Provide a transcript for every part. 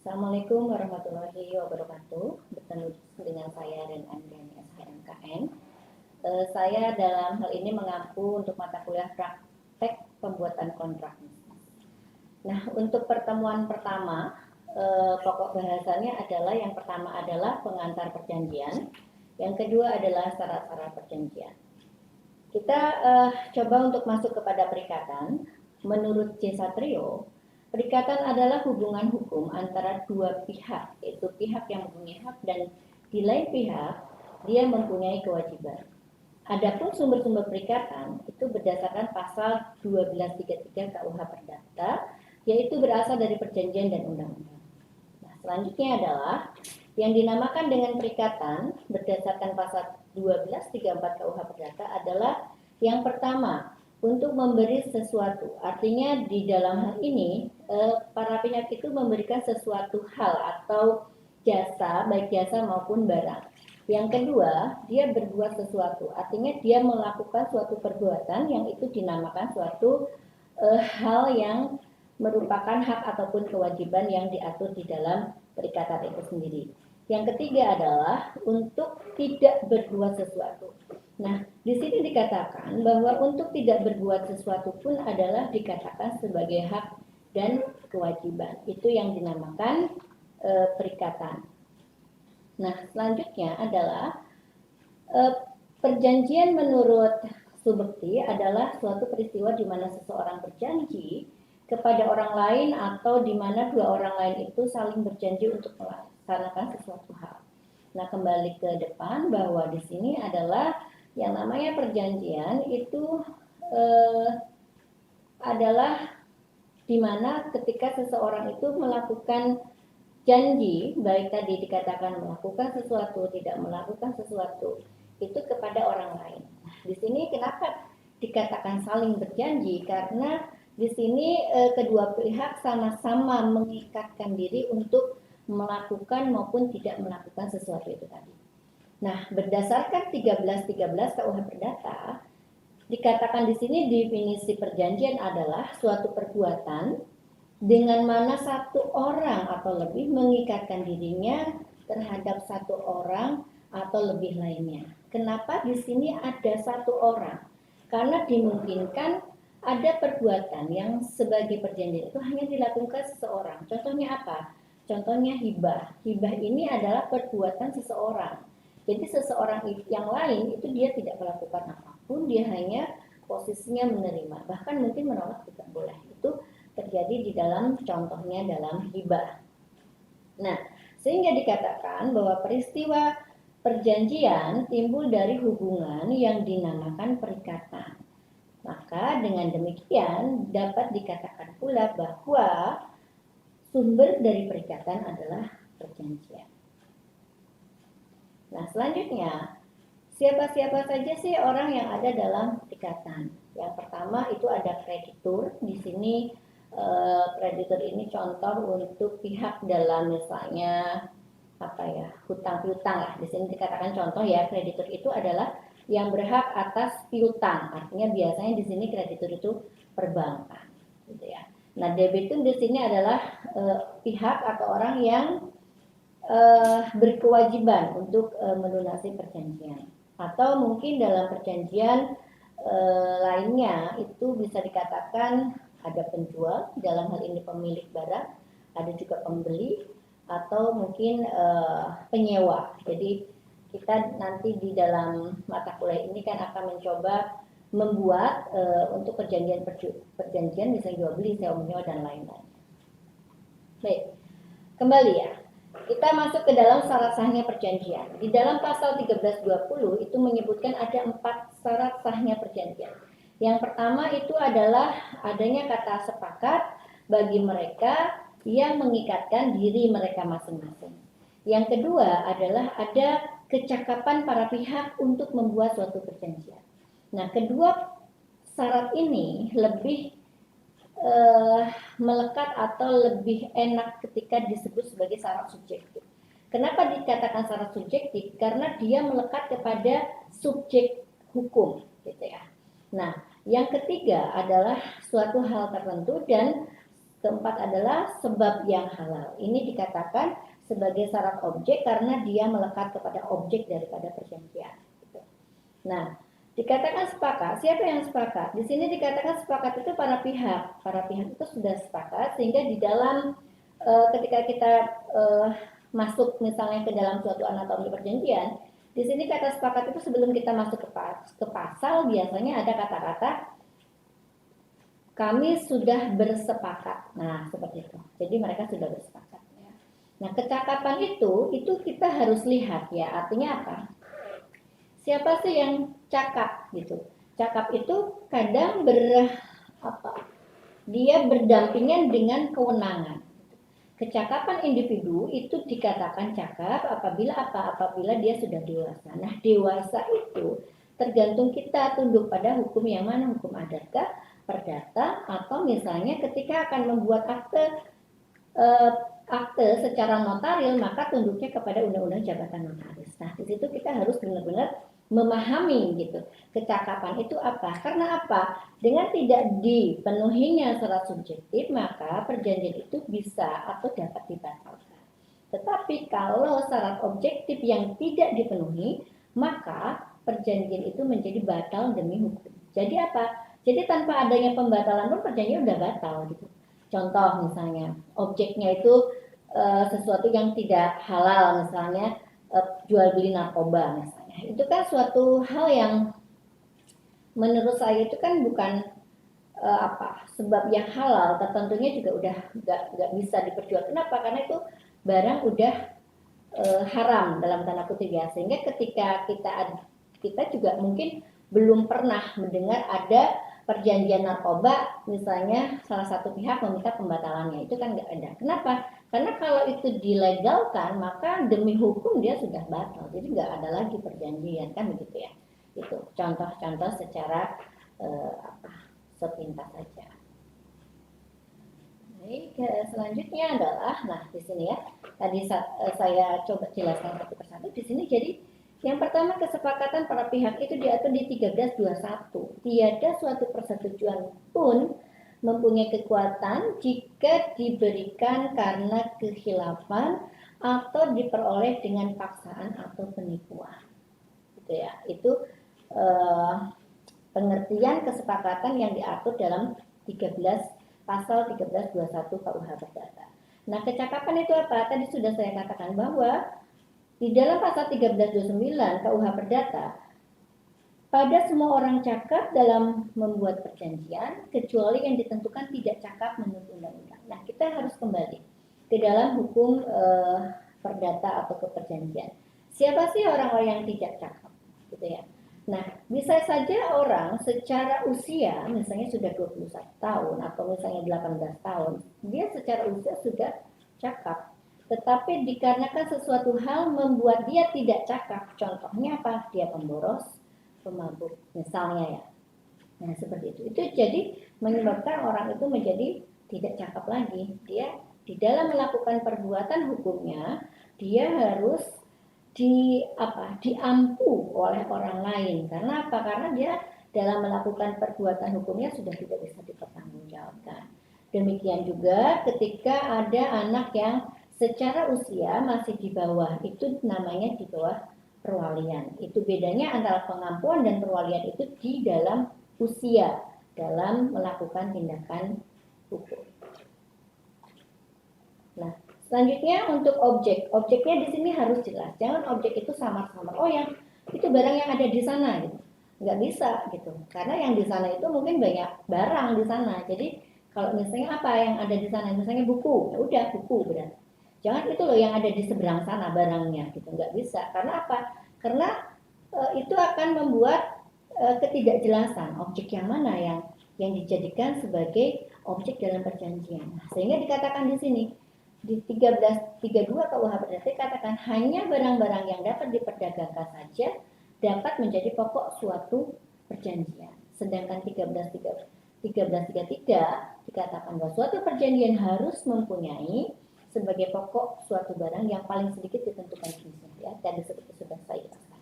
Assalamualaikum warahmatullahi wabarakatuh. Bertemu dengan saya Ren Andriani SHMKN. Saya dalam hal ini mengampu untuk mata kuliah praktek pembuatan kontrak bisnis. Nah, untuk pertemuan pertama, pokok bahasannya adalah yang pertama adalah pengantar perjanjian, yang kedua adalah syarat-syarat perjanjian. Kita coba untuk masuk kepada perikatan. Menurut C. Satrio, perikatan adalah hubungan hukum antara dua pihak, yaitu pihak yang mempunyai hak dan di lain pihak dia mempunyai kewajiban. Adapun sumber-sumber perikatan itu berdasarkan pasal 1233 KUH Perdata, yaitu berasal dari perjanjian dan undang-undang. Nah, selanjutnya adalah yang dinamakan dengan perikatan berdasarkan pasal 1234 KUH Perdata adalah yang pertama, untuk memberi sesuatu. Artinya di dalam hal ini para pihak itu memberikan sesuatu hal atau jasa, baik jasa maupun barang. Yang kedua, dia berbuat sesuatu. Artinya dia melakukan suatu perbuatan yang itu dinamakan suatu hal yang merupakan hak ataupun kewajiban yang diatur di dalam perikatan itu sendiri. Yang ketiga adalah untuk tidak berbuat sesuatu. Nah, di sini dikatakan bahwa untuk tidak berbuat sesuatu pun adalah dikatakan sebagai hak dan kewajiban. Itu yang dinamakan perikatan. Nah, selanjutnya adalah perjanjian menurut Subekti adalah suatu peristiwa di mana seseorang berjanji kepada orang lain atau di mana dua orang lain itu saling berjanji untuk melaksanakan sesuatu hal. Nah, kembali ke depan bahwa di sini adalah yang namanya perjanjian itu adalah dimana ketika seseorang itu melakukan janji, baik tadi dikatakan melakukan sesuatu, tidak melakukan sesuatu, itu kepada orang lain. Nah, di sini kenapa dikatakan saling berjanji? Karena di sini kedua pihak sama-sama mengikatkan diri untuk melakukan maupun tidak melakukan sesuatu itu tadi. Nah, berdasarkan 1313 KUH Perdata, dikatakan di sini definisi perjanjian adalah suatu perbuatan dengan mana satu orang atau lebih mengikatkan dirinya terhadap satu orang atau lebih lainnya. Kenapa di sini ada satu orang? Karena dimungkinkan ada perbuatan yang sebagai perjanjian itu hanya dilakukan seseorang. Contohnya apa? Contohnya hibah. Hibah ini adalah perbuatan seseorang. Jadi seseorang yang lain itu dia tidak melakukan apapun, dia hanya posisinya menerima, bahkan mungkin menolak juga boleh. Itu terjadi di dalam contohnya dalam hibah. Nah, sehingga dikatakan bahwa peristiwa perjanjian timbul dari hubungan yang dinamakan perikatan. Maka dengan demikian dapat dikatakan pula bahwa sumber dari perikatan adalah perjanjian. Nah, selanjutnya, siapa-siapa saja sih orang yang ada dalam perikatan? Yang pertama itu ada kreditur. Di sini kreditur ini contoh untuk pihak dalam misalnya hutang piutang lah. Di sini dikatakan contoh ya, kreditur itu adalah yang berhak atas piutang. Artinya biasanya di sini kreditur itu perbankan, gitu ya. Nah, debitur di sini adalah pihak atau orang yang berkewajiban untuk melunasi perjanjian, atau mungkin dalam perjanjian lainnya itu bisa dikatakan ada penjual, dalam hal ini pemilik barang, ada juga pembeli, atau mungkin penyewa. Jadi kita nanti di dalam mata kuliah ini kan akan mencoba membuat untuk perjanjian bisa jual beli, sewa menyewa dan lain-lain. Baik, kembali ya. Kita masuk ke dalam syarat sahnya perjanjian. Di dalam pasal 1320 itu menyebutkan ada 4 syarat sahnya perjanjian. Yang pertama itu adalah adanya kata sepakat bagi mereka yang mengikatkan diri mereka masing-masing. Yang kedua adalah ada kecakapan para pihak untuk membuat suatu perjanjian. Nah, kedua syarat ini lebih melekat atau lebih enak ketika disebut sebagai syarat subjektif. Kenapa dikatakan syarat subjektif? Karena dia melekat kepada subjek hukum, gitu ya. Nah, yang ketiga adalah suatu hal tertentu dan Keempat adalah sebab yang halal. Ini dikatakan sebagai syarat objek karena dia melekat kepada objek daripada perjanjian. Nah, dikatakan sepakat. Siapa yang sepakat? Di sini dikatakan sepakat itu para pihak. Para pihak itu sudah sepakat sehingga di dalam ketika kita masuk misalnya ke dalam suatu anatomi perjanjian, di sini kata sepakat itu sebelum kita masuk ke pasal biasanya ada kata-kata kami sudah bersepakat. Nah, seperti itu. Jadi mereka sudah bersepakat. Nah, kecakapan itu kita harus lihat ya. Artinya apa? Siapa sih yang cakap gitu? Cakap itu kadang dia berdampingan dengan kewenangan. Kecakapan individu itu dikatakan cakap apabila dia sudah dewasa. Nah, dewasa itu tergantung kita tunduk pada hukum yang mana, hukum adatkah, perdata, atau misalnya ketika akan membuat akte secara notaril maka tunduknya kepada undang-undang jabatan notaris. Nah, di situ kita harus benar-benar memahami gitu. Kecakapan itu apa? Karena apa? Dengan tidak dipenuhinya secara subjektif, maka perjanjian itu bisa atau dapat dibatalkan. Tetapi kalau syarat objektif yang tidak dipenuhi, maka perjanjian itu menjadi batal demi hukum. Jadi apa? Jadi tanpa adanya pembatalan pun perjanjian udah batal gitu. Contoh misalnya, objeknya itu sesuatu yang tidak halal, misalnya jual beli narkoba misalnya. Itu kan suatu hal yang menurut saya itu kan bukan sebab yang halal, tertentunya juga udah nggak bisa diperjualkan. Kenapa? Karena itu barang udah haram dalam tanda kutip ya. Sehingga ketika kita juga mungkin belum pernah mendengar ada perjanjian narkoba, misalnya salah satu pihak meminta pembatalannya, itu kan nggak ada. Kenapa? Karena kalau itu dilegalkan, maka demi hukum dia sudah batal, jadi nggak ada lagi perjanjian, kan begitu ya. Itu contoh-contoh secara sepintas saja. Baik, selanjutnya adalah, nah di sini ya, tadi saya coba jelaskan satu persatu. Di sini jadi yang pertama, kesepakatan para pihak itu diatur di 1321. Tiada suatu persetujuan pun mempunyai kekuatan jika diberikan karena kekhilafan atau diperoleh dengan paksaan atau penipuan. Gitu ya. Itu pengertian kesepakatan yang diatur dalam pasal 1321 KUH Perdata. Nah, kecakapan itu apa? Tadi sudah saya katakan bahwa di dalam pasal 1329 KUH Perdata, pada semua orang cakap dalam membuat perjanjian, kecuali yang ditentukan tidak cakap menurut undang-undang. Nah, kita harus kembali ke dalam hukum perdata atau keperjanjian. Siapa sih orang-orang yang tidak cakap? Gitu ya. Nah, bisa saja orang secara usia, misalnya sudah 21 tahun atau misalnya 18 tahun, dia secara usia sudah cakap. Tetapi dikarenakan sesuatu hal membuat dia tidak cakap, contohnya apa? Dia pemboros, pemabuk, misalnya ya. Nah, seperti itu. Itu jadi menyebabkan orang itu menjadi tidak cakap lagi. Dia di dalam melakukan perbuatan hukumnya, dia harus diampu oleh orang lain. Karena apa? Karena dia dalam melakukan perbuatan hukumnya sudah tidak bisa dipertanggungjawabkan. Demikian juga ketika ada anak yang secara usia masih di bawah, itu namanya di bawah perwalian. Itu bedanya antara pengampuan dan perwalian itu di dalam usia, dalam melakukan tindakan hukum. Nah, selanjutnya untuk objek. Objeknya di sini harus jelas. Jangan objek itu samar-samar. Oh, yang itu barang yang ada di sana gitu. Nggak bisa gitu. Karena yang di sana itu mungkin banyak barang di sana. Jadi kalau misalnya apa yang ada di sana, misalnya buku, ya udah buku berarti. Jangan itu loh yang ada di seberang sana barangnya gitu, nggak bisa. Karena apa? Karena itu akan membuat ketidakjelasan objek yang mana yang dijadikan sebagai objek dalam perjanjian. Nah, sehingga dikatakan di sini di 1332 KUH Perdata dikatakan hanya barang-barang yang dapat diperdagangkan saja dapat menjadi pokok suatu perjanjian. Sedangkan 1333 dikatakan bahwa suatu perjanjian harus mempunyai sebagai pokok suatu barang yang paling sedikit ditentukan jenisnya, ya. Tadi seperti sudah saya jelaskan.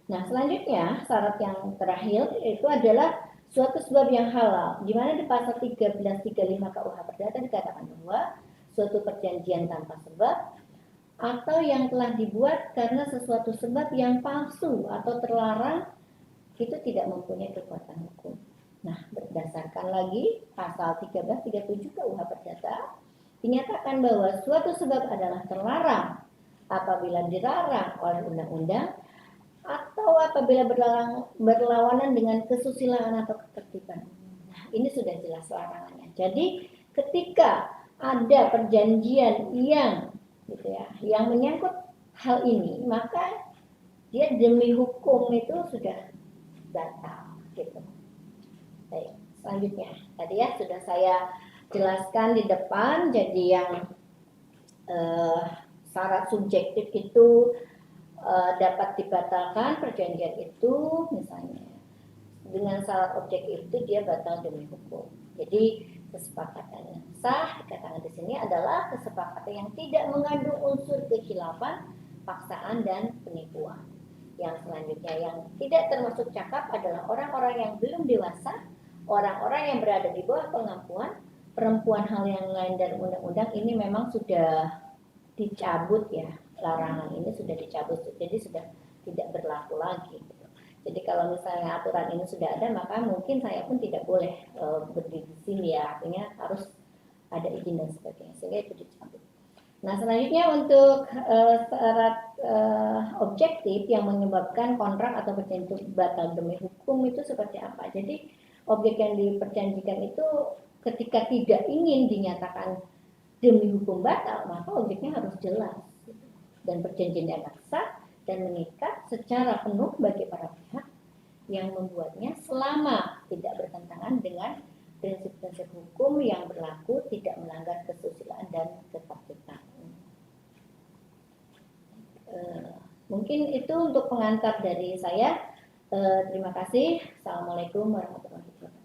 Nah, selanjutnya syarat yang terakhir itu adalah suatu sebab yang halal, di mana di pasal 1335 KUH Perdata dikatakan bahwa suatu perjanjian tanpa sebab atau yang telah dibuat karena sesuatu sebab yang palsu atau terlarang itu tidak mempunyai kekuatan hukum. Nah, berdasarkan lagi pasal 1337 KUH Perdata dinyatakan bahwa suatu sebab adalah terlarang apabila dilarang oleh undang-undang atau apabila berlawanan dengan kesusilaan atau ketertiban. Nah, ini sudah jelas larangannya. Jadi ketika ada perjanjian yang gitu ya, yang menyangkut hal ini, maka dia demi hukum itu sudah batal gitu. Baik, selanjutnya tadi ya sudah saya jelaskan di depan. Jadi yang syarat subjektif itu dapat dibatalkan perjanjian itu misalnya dengan syarat objektif itu dia batal demi hukum. Jadi kesepakatan yang sah dikatakan di sini adalah kesepakatan yang tidak mengandung unsur kekhilafan, paksaan dan penipuan. Yang selanjutnya yang tidak termasuk cakap adalah orang-orang yang belum dewasa, orang-orang yang berada di bawah pengampuan, perempuan, hal yang lain dan undang-undang ini memang sudah dicabut ya. Larangan ini sudah dicabut, jadi sudah tidak berlaku lagi. Jadi kalau misalnya aturan ini sudah ada, maka mungkin saya pun tidak boleh berdiri di sini ya, artinya harus ada izin dan sebagainya, sehingga itu dicabut. Nah selanjutnya untuk syarat objektif yang menyebabkan kontrak atau perjanjian batal demi hukum itu seperti apa? Jadi objek yang diperjanjikan itu ketika tidak ingin dinyatakan demi hukum batal, maka objeknya harus jelas dan perjanjiannya sah dan mengikat secara penuh bagi para pihak yang membuatnya selama tidak bertentangan dengan prinsip-prinsip hukum yang berlaku, tidak melanggar kesusilaan dan ketertiban. Mungkin itu untuk pengantar dari saya. Terima kasih. Assalamualaikum warahmatullahi wabarakatuh.